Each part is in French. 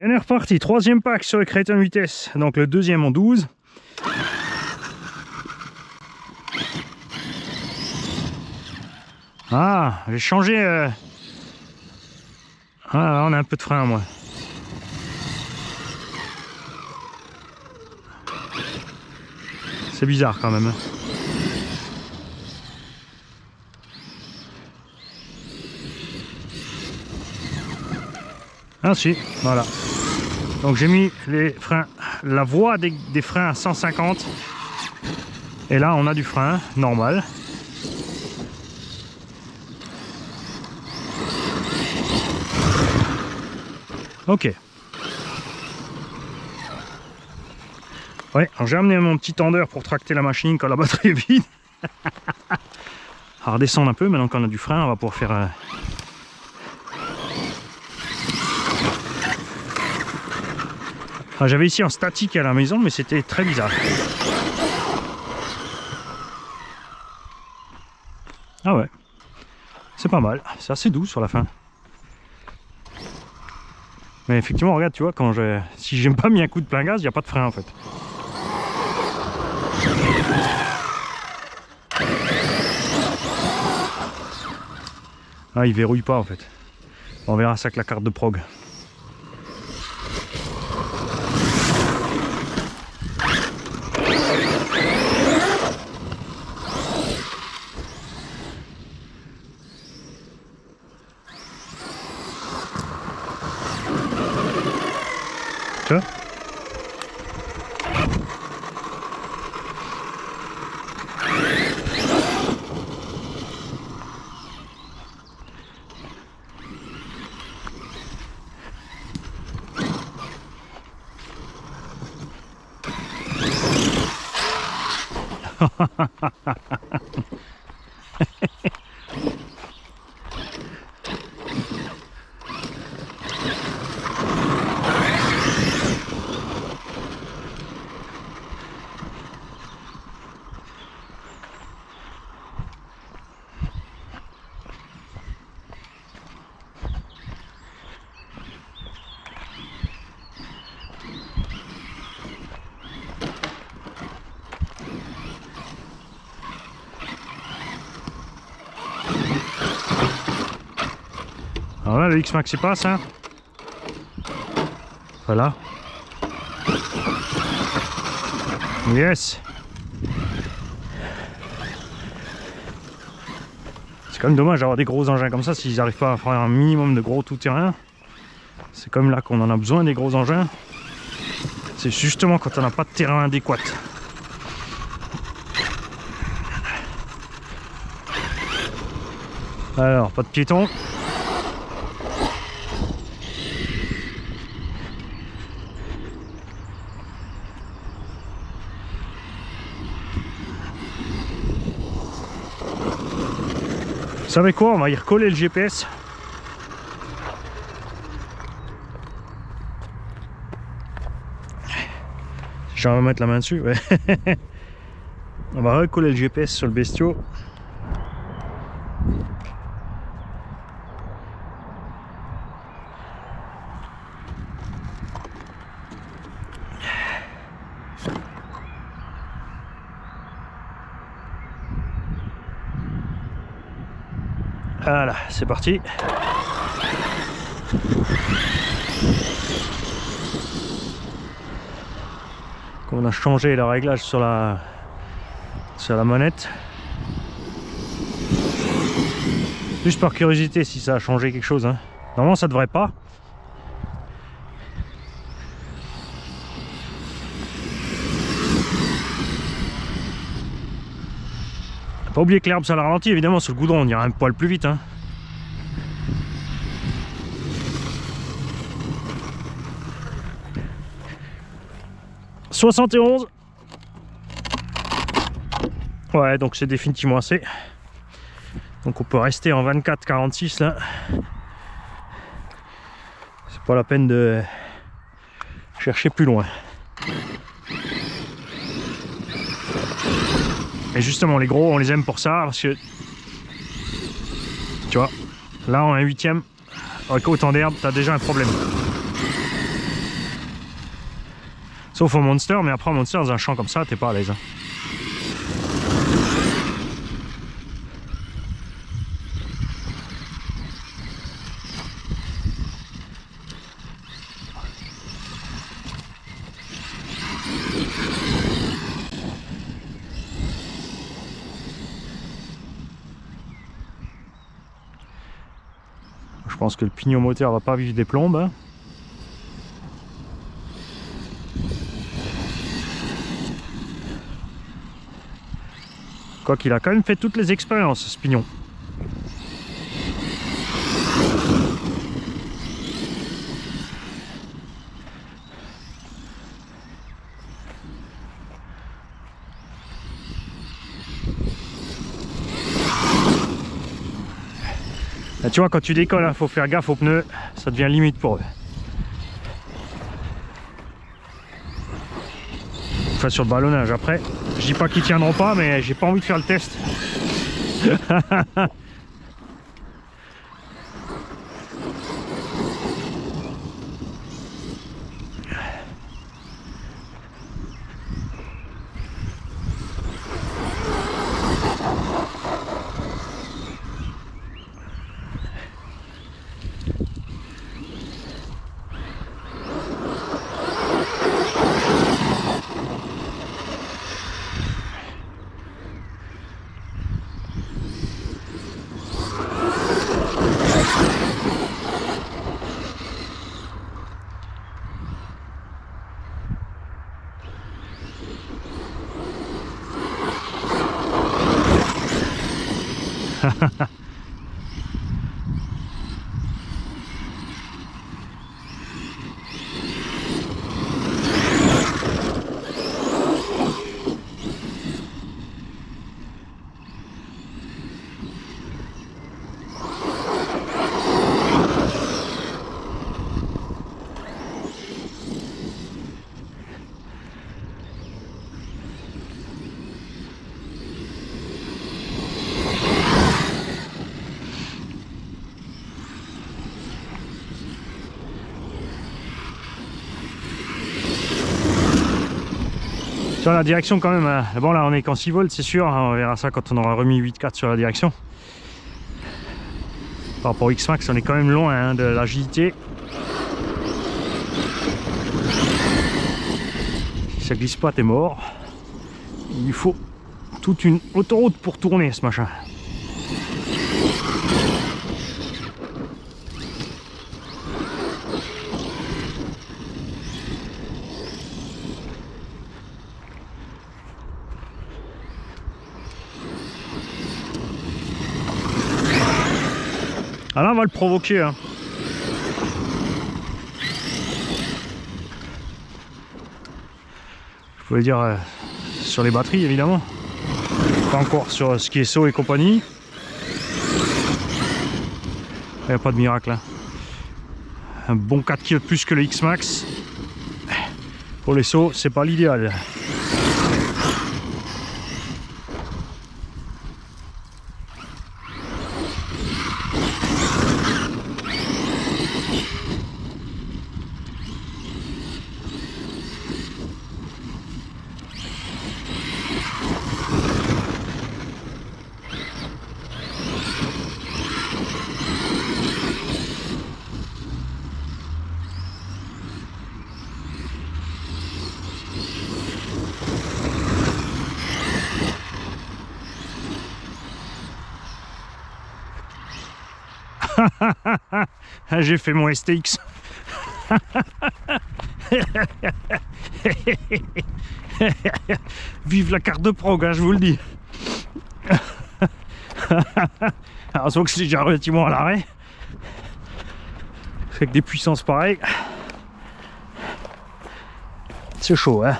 Et on est reparti, troisième pack sur le Kraton vitesse, donc le deuxième en 12. Ah, j'ai changé. Ah, on a un peu de frein, moi. C'est bizarre quand même. Ah si, voilà. Donc j'ai mis les freins, la voie des freins à 150. Et là on a du frein normal. Ok. Ouais, j'ai amené mon petit tendeur pour tracter la machine quand la batterie est vide. À redescendre un peu, maintenant qu'on a du frein, on va pouvoir faire... Ah, j'avais ici en statique à la maison, mais c'était très bizarre. Ah ouais, c'est pas mal, c'est assez doux sur la fin. Mais effectivement, regarde, tu vois, si j'aime pas mis un coup de plein gaz, il n'y a pas de frein en fait. Ah, il verrouille pas en fait. On verra ça avec la carte de prog. Tu vois ? Alors là, le X-Max il passe, hein. Voilà. Yes. C'est quand même dommage d'avoir des gros engins comme ça s'ils n'arrivent pas à faire un minimum de gros tout-terrain. C'est comme là qu'on en a besoin des gros engins. C'est justement quand on n'a pas de terrain adéquat. Alors, pas de piéton. Vous savez quoi, on va y recoller le GPS. Je vais mettre la main dessus, ouais. On va recoller le GPS sur le bestiau. Voilà, c'est parti. On a changé le réglage sur la manette. Juste par curiosité si ça a changé quelque chose, hein. Normalement ça devrait pas. Pas oublier que l'herbe ça la ralentit évidemment, sur le goudron on ira un poil plus vite, hein. « 71 ». Ouais, donc c'est définitivement assez. Donc on peut rester en 24-46 là. C'est pas la peine de chercher plus loin. Et justement les gros on les aime pour ça parce que tu vois, là en un huitième avec autant d'herbe t'as déjà un problème. Sauf au Monster, mais après au Monster, dans un champ comme ça, t'es pas à l'aise. Hein. Je pense que le pignon moteur va pas vivre des plombes. Hein. Quoi qu'il a quand même fait toutes les expériences, ce pignon. Là, tu vois, quand tu décolles, il faut faire gaffe aux pneus, ça devient limite pour eux. Enfin, sur le ballonnage, après, je dis pas qu'ils tiendront pas, mais j'ai pas envie de faire le test. Sur la direction quand même, bon là on est qu'en 6 volts c'est sûr, hein, on verra ça quand on aura remis 8.4 sur la direction. Par rapport au X-Max on est quand même loin hein, de l'agilité. Si ça glisse pas t'es mort. Il faut toute une autoroute pour tourner ce machin. Ah là on va le provoquer hein. Je pouvais dire sur les batteries évidemment. Pas encore sur ce qui est saut et compagnie. Il n'y a pas de miracle hein. Un bon 4 kg de plus que le X-Max. Pour les sauts c'est pas l'idéal. J'ai fait mon STX. Vive la carte de prog, hein, je vous le dis. Alors, sauf que c'est déjà relativement à l'arrêt. Avec des puissances pareilles. C'est chaud, hein.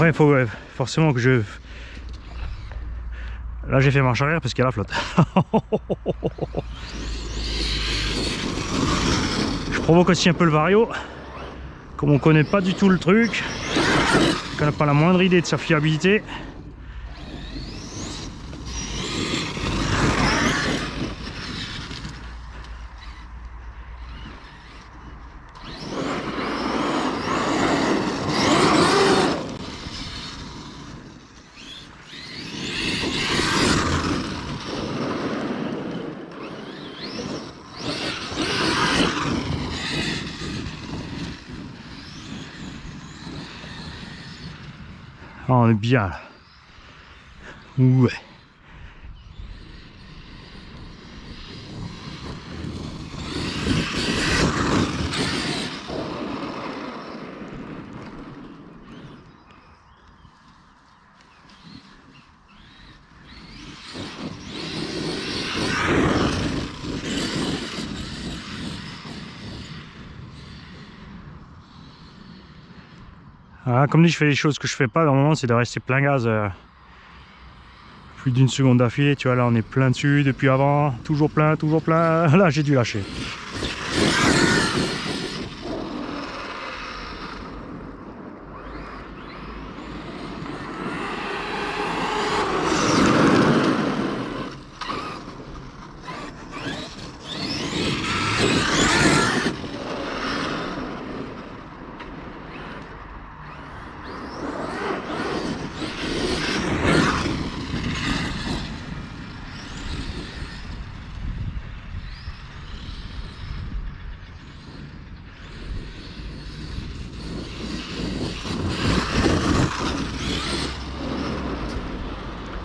Après, il faut forcément que je... Là, j'ai fait marche arrière parce qu'il y a la flotte. Je provoque aussi un peu le vario. Comme on connaît pas du tout le truc, qu'on n'a pas la moindre idée de sa fiabilité. Ah, on est bien là. Ouais. Ah, comme dit, je fais les choses que je fais pas. Normalement, c'est de rester plein gaz plus d'une seconde d'affilée. Tu vois, là, on est plein dessus depuis avant. Toujours plein, toujours plein. Là, j'ai dû lâcher.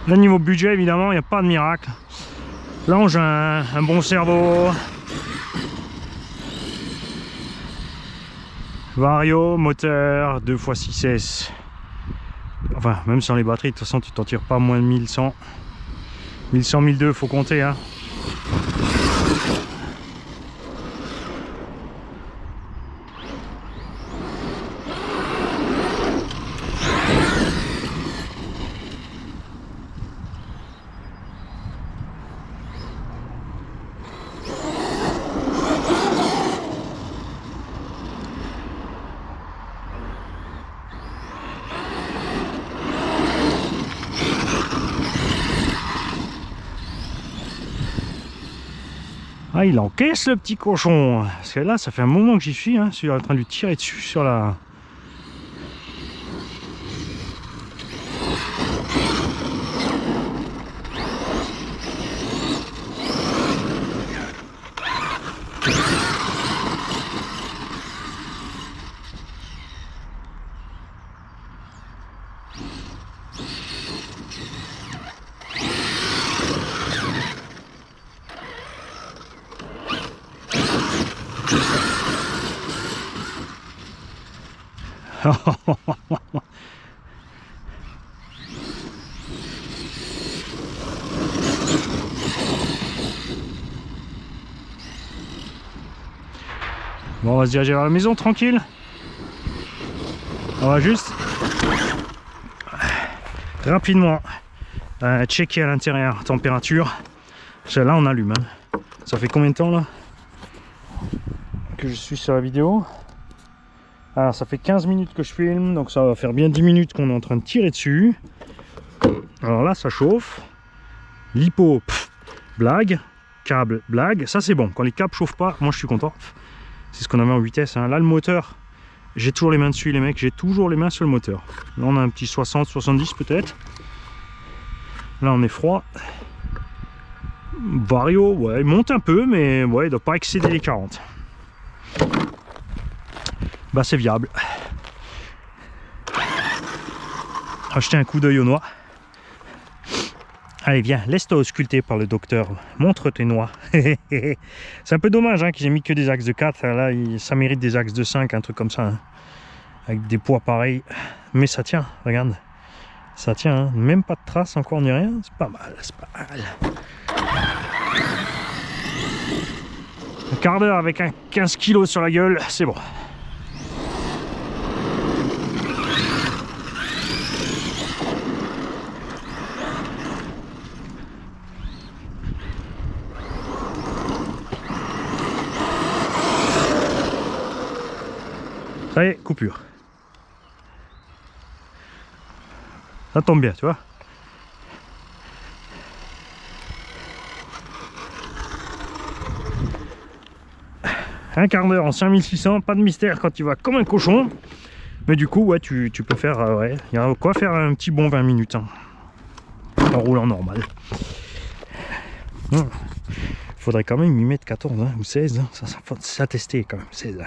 Là, niveau budget, évidemment, il n'y a pas de miracle. L'engin, un bon cerveau, vario, moteur, 2x6S. Enfin, même sans les batteries, de toute façon, tu t'en tires pas moins de 1100. 1100, 1200, faut compter, hein. Ah, il encaisse le petit cochon. Parce que là, ça fait un moment que j'y suis. Hein. Je suis en train de lui tirer dessus sur la... Bon, on va se diriger vers la maison tranquille. On va juste rapidement checker à l'intérieur température. Parce que là on allume. Hein. Ça fait combien de temps là que je suis sur la vidéo? Alors ça fait 15 minutes que je filme, donc ça va faire bien 10 minutes qu'on est en train de tirer dessus. Alors là ça chauffe. L'hypo, blague. Câble, blague. Ça c'est bon, quand les câbles chauffent pas, moi je suis content. C'est ce qu'on avait en vitesse. Hein. Là le moteur, j'ai toujours les mains dessus les mecs, j'ai toujours les mains sur le moteur. Là on a un petit 60, 70 peut-être. Là on est froid. Vario, ouais, il monte un peu, mais ouais, il doit pas excéder les 40. Bah c'est viable. Acheter un coup d'œil aux noix. Allez viens, laisse-toi ausculter par le docteur. Montre tes noix. C'est un peu dommage hein, qu'ils aient mis que des axes de 4. Là, ça mérite des axes de 5, un truc comme ça. Hein. Avec des poids pareils. Mais ça tient, regarde. Ça tient, hein. Même pas de traces encore ni rien. C'est pas mal, c'est pas mal. Un quart d'heure avec un 15 kg sur la gueule, c'est bon. Ça y est, coupure. Ça tombe bien, tu vois. Un quart d'heure en 5600, pas de mystère quand tu vas comme un cochon. Mais du coup, ouais, tu peux faire, ouais, il y a quoi faire un petit bon 20 minutes hein, en roulant normal. Faudrait quand même y mettre 14 hein, ou 16, hein. Ça tester quand même, 16.